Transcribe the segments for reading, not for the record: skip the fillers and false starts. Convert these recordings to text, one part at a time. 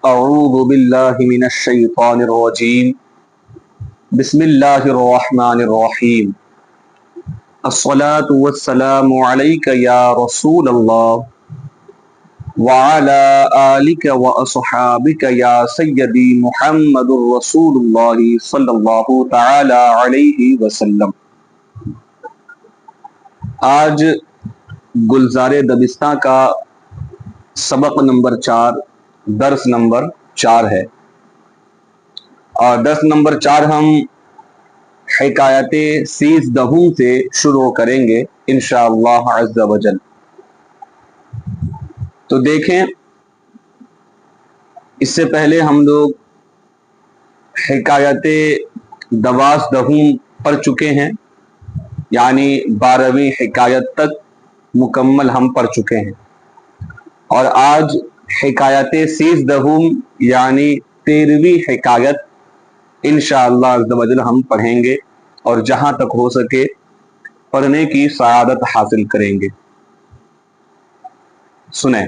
اعوذ باللہ من الشیطان الرجیم بسم اللہ الرحمن الرحیم الصلاة والسلام علیک یا رسول اللہ وعلی آلک واصحابک یا سیدی محمد رسول اللہ صلی اللہ تعالی علیہ وسلم۔ آج گلزار دبستان کا سبق نمبر 4 درس نمبر 4 ہے، اور درس نمبر 4 ہم حکایت سیزدہم سے شروع کریں گے انشاءاللہ عز و جل۔ تو دیکھیں، اس سے پہلے ہم لوگ حکایت دوازدہم پڑھ چکے ہیں، یعنی 12ویں حکایت تک مکمل ہم پڑھ چکے ہیں، اور آج حکایت سیزدہم یعنی 13ویں حکایت انشاءاللہ عز و جل ہم پڑھیں گے، اور جہاں تک ہو سکے پڑھنے کی سعادت حاصل کریں گے۔ سنیں،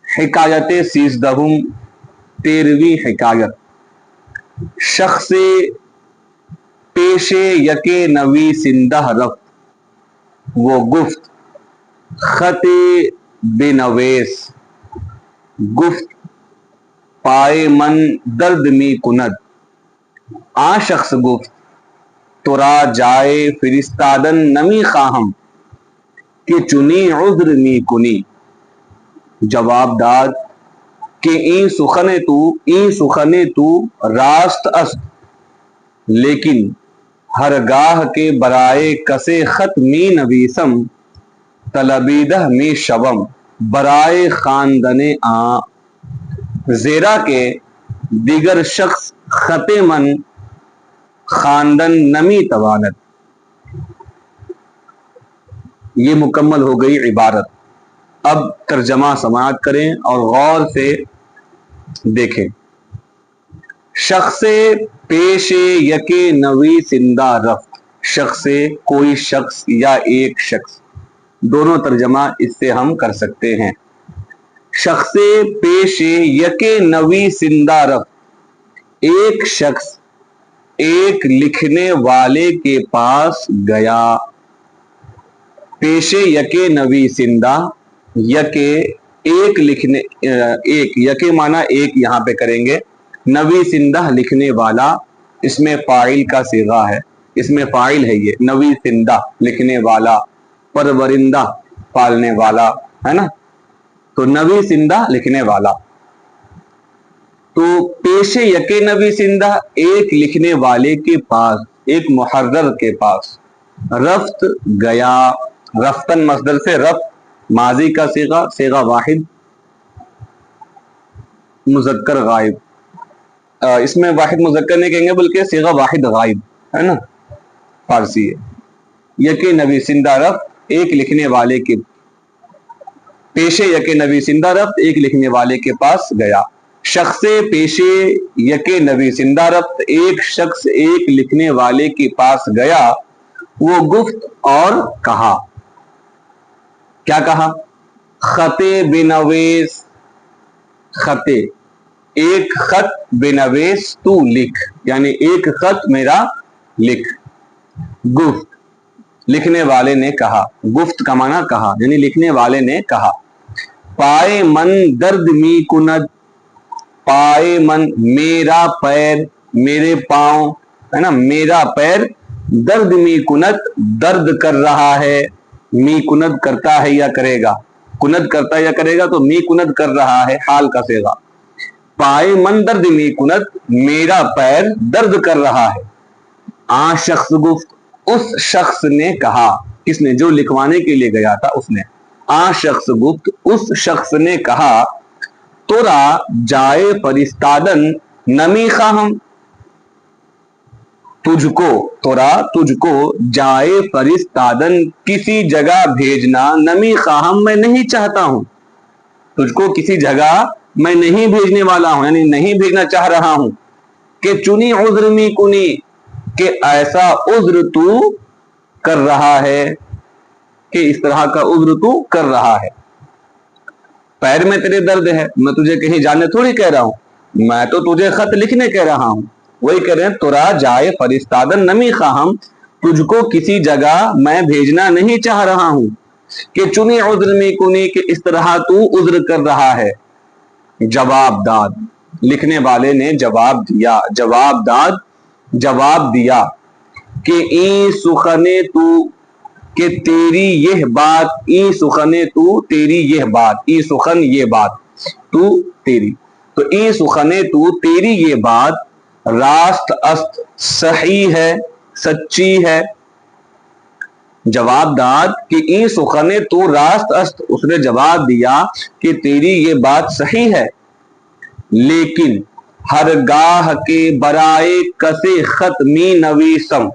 حکایت سیزدہم 13ویں حکایت۔ شخص پیش یک نوی سندہ رفت، وہ گفت خط بنویس، گفت پائے من درد می کند۔ آن شخص گفت ترا جائے فرستادن نمی خواہم، کہ چنی عذر می کنی۔ جواب داد کہ این سخن تو راست است، لیکن ہرگاہ کے برائے کسے خط می نویسم، طلبیدہ می شوم برائے خواندن آن، زیرا کہ دیگر شخص خط من خواندن نمی تواند۔ یہ مکمل ہو گئی عبارت۔ اب ترجمہ سماعت کریں اور غور سے دیکھیں۔ شخص پیش یک نوی سندہ رفت، شخص کوئی شخص یا ایک شخص، دونوں ترجمہ اس سے ہم کر سکتے ہیں۔ شخص پیش یک نوی سندہ رفت، ایک شخص ایک لکھنے والے کے پاس گیا۔ پیش یک نوی سندہ، یک ایک لکھنے، یک معنی ایک یہاں پہ کریں گے، نوی سندہ لکھنے والا، اس میں فاعل کا صیغہ ہے، اس میں فاعل ہے یہ نوی سندہ لکھنے والا، پرورندہ پالنے والا ہے نا، تو نوی سندہ لکھنے والا۔ تو پیش یک نوی سندہ ایک لکھنے والے کے پاس، ایک محرر کے پاس، رفت گیا، رفتن مصدر سے رفت، ماضی کا صیغہ، صیغہ واحد مذکر غائب، اس میں واحد مذکر نہیں کہیں گے بلکہ صیغہ واحد غائب ہے نا، فارسی ہے۔ یک نوی سندہ رفت، ایک لکھنے والے کے، پیش یک نوی سندہ رفت ایک لکھنے والے کے پاس گیا۔ شخص پیش یک نوی سندہ رفت، ایک شخص ایک لکھنے والے کے پاس گیا، وہ گفت اور کہا، کیا کہا؟ خط بنویس، خط ایک خط، بنویس تو لکھ، یعنی ایک خط میرا لکھ۔ گفت لکھنے والے نے کہا، گفت کا معنی کہا، یعنی لکھنے والے نے کہا۔ پائے من درد می کند، پائے من میرا پیر، میرے پاؤں ہے نا، میرا پیر، درد می کند درد کر رہا ہے، می کند کرتا ہے یا کرے گا، کند کرتا ہے یا کرے گا، تو می کند کر رہا ہے، حال کا صیغہ۔ پائے من درد می کند، میرا پیر درد کر رہا ہے۔ آن شخص گفت، اس شخص نے کہا، کس نے؟ جو لکھوانے کے لیے گیا تھا اس نے۔ آن شخص گفت، اس شخص نے کہا، تورا جائے فرستادن نمی خواہم، تجھ کو، تورا تجھ کو، جائے فرستادن کسی جگہ بھیجنا، نمی خواہم میں نہیں چاہتا ہوں، تجھ کو کسی جگہ میں نہیں بھیجنے والا ہوں، یعنی نہیں بھیجنا چاہ رہا ہوں، کہ چنی عذر می کنی، کہ ایسا عذر تو کر رہا ہے، کہ اس طرح کا عذر تو کر رہا ہے۔ پیر میں تیرے درد ہے، میں تجھے کہیں جانے تھوڑی کہہ رہا ہوں، میں تو تجھے خط لکھنے کہہ رہا ہوں۔ وہی کہہ رہے ہیں ترا جائے فرستادن نمی خواہم، تجھ کو کسی جگہ میں بھیجنا نہیں چاہ رہا ہوں کہ چنی عذر میں کنی کہ اس طرح تو عذر کر رہا ہے۔ جواب داد، لکھنے والے نے جواب دیا، جواب دیا کہ این سخنے تو، کہ تیری یہ بات، این سخنے تو تیری یہ بات، این سخن یہ بات، تو تیری، تو این سخنے تو تیری یہ بات راست است صحیح ہے، سچی ہے۔ جواب داد کہ این سخنے تو راست است، اس نے جواب دیا کہ تیری یہ بات صحیح ہے، لیکن ہرگاہ کے برائے کسے خط می نویسم،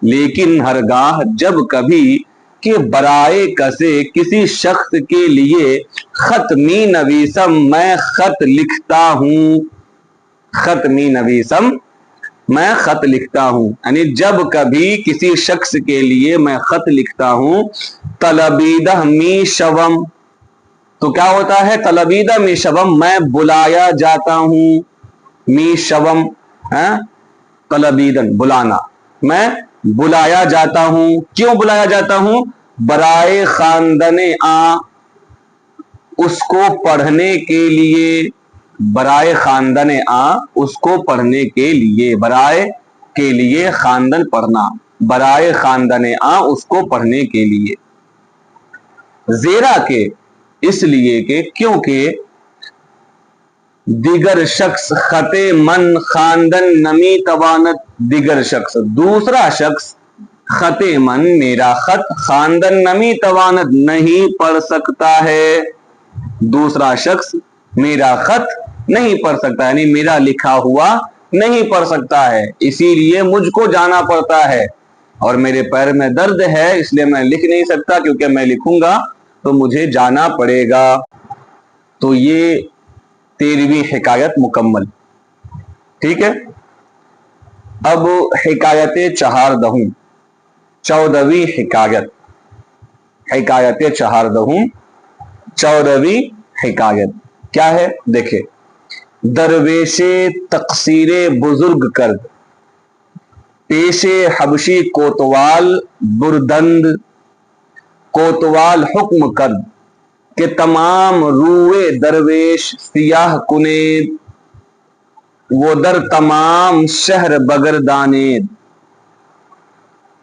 لیکن ہرگاہ جب کبھی کہ برائے کسے کسی شخص کے لیے خط می نویسم میں خط لکھتا ہوں، خط می نویسم میں خط لکھتا ہوں، یعنی جب کبھی کسی شخص کے لیے میں خط لکھتا ہوں، طلبیدہ می شوم، تو کیا ہوتا ہے طلبیدہ می شوم، میں بلایا جاتا ہوں، می شوم طلبیدن بلانا، میں بلایا جاتا ہوں۔ کیوں بلایا جاتا ہوں؟ برائے خواندن آ، اس کو پڑھنے کے لیے، برائے خواندن آ، اس کو پڑھنے کے لیے، برائے کے لیے خواندن پڑھنا، برائے خواندن آ، اس کو پڑھنے کے لیے، زیرا کہ اس لیے کہ کیونکہ دیگر شخص خط من خواندن نمی تواند، دیگر شخص دوسرا شخص خط من میرا خط خواندن نمی تواند نہیں پڑھ سکتا ہے، دوسرا شخص میرا خط نہیں پڑھ سکتا، یعنی میرا لکھا ہوا نہیں پڑھ سکتا ہے، اسی لیے مجھ کو جانا پڑتا ہے، اور میرے پیر میں درد ہے اس لیے میں لکھ نہیں سکتا، کیونکہ میں لکھوں گا تو مجھے جانا پڑے گا۔ تو یہ 13ویں حکایت مکمل، ٹھیک ہے۔ اب حکایت 14ویں حکایت، حکایت 14ویں حکایت کیا ہے دیکھیں۔ درویش تقصیر بزرگ کرد، پیش حبشی کوتوال بردند، کوتوال حکم کرد کہ تمام روئے درویش سیاہ کنید، وہ در تمام شہر بگردانید۔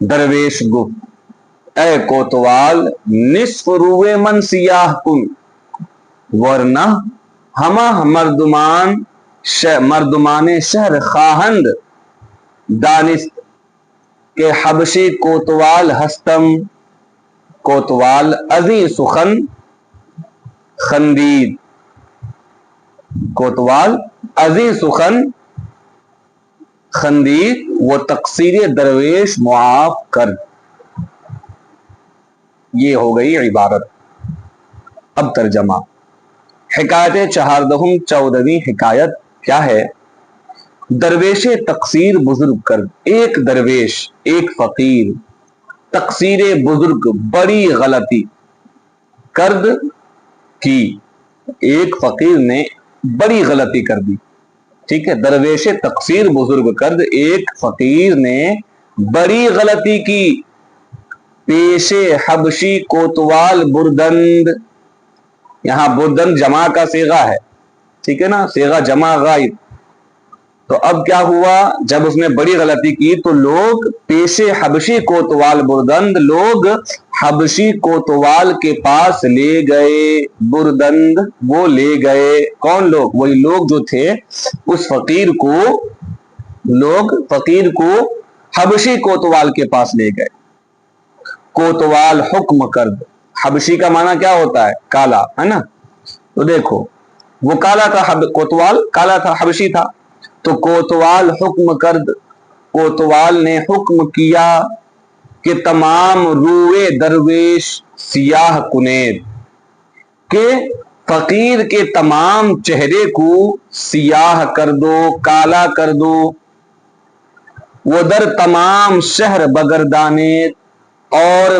درویش گفت اے کوتوال نصف روئے من سیاہ کن، ورنہ ہمہ مردمان شہر خواہند دانست کہ حبشی کوتوال ہستم۔ کوتوال ازیں سخن خندید، کوتوال ازیں سخن خندید، وہ تقصیر درویش معاف کر۔ یہ ہو گئی عبارت۔ اب ترجمہ۔ حکایت 14ویں حکایت کیا ہے؟ درویش تقصیر بزرگ کرد، ایک درویش، ایک فقیر تقصیر بزرگ بڑی غلطی کرد کی، ایک فقیر نے بڑی غلطی کر دی، ٹھیک ہے۔ درویش تقصیر بزرگ کرد، ایک فقیر نے بڑی غلطی کی، پیش حبشی کوتوال بردند، یہاں بردند جمع کا صیغہ ہے، ٹھیک ہے نا، صیغہ جمع غائب۔ تو اب کیا ہوا، جب اس نے بڑی غلطی کی تو لوگ پیش حبشی کوتوال بردند، لوگ حبشی کوتوال کے پاس لے گئے، بردند وہ لے گئے، کون لوگ؟ وہی لوگ جو تھے اس فقیر کو، لوگ فقیر کو حبشی کوتوال کے پاس لے گئے۔ کوتوال حکم کرد، حبشی کا معنی کیا ہوتا ہے؟ کالا، ہے نا، تو دیکھو وہ کالا تھا، کوتوال کالا تھا، حبشی تھا، تو کوتوال حکم کرد، کوتوال نے حکم کیا کہ تمام روئے درویش سیاہ کنید، کہ فقیر کے تمام چہرے کو سیاہ کر دو، کالا کر دو، وہ در تمام شہر بگردانید، اور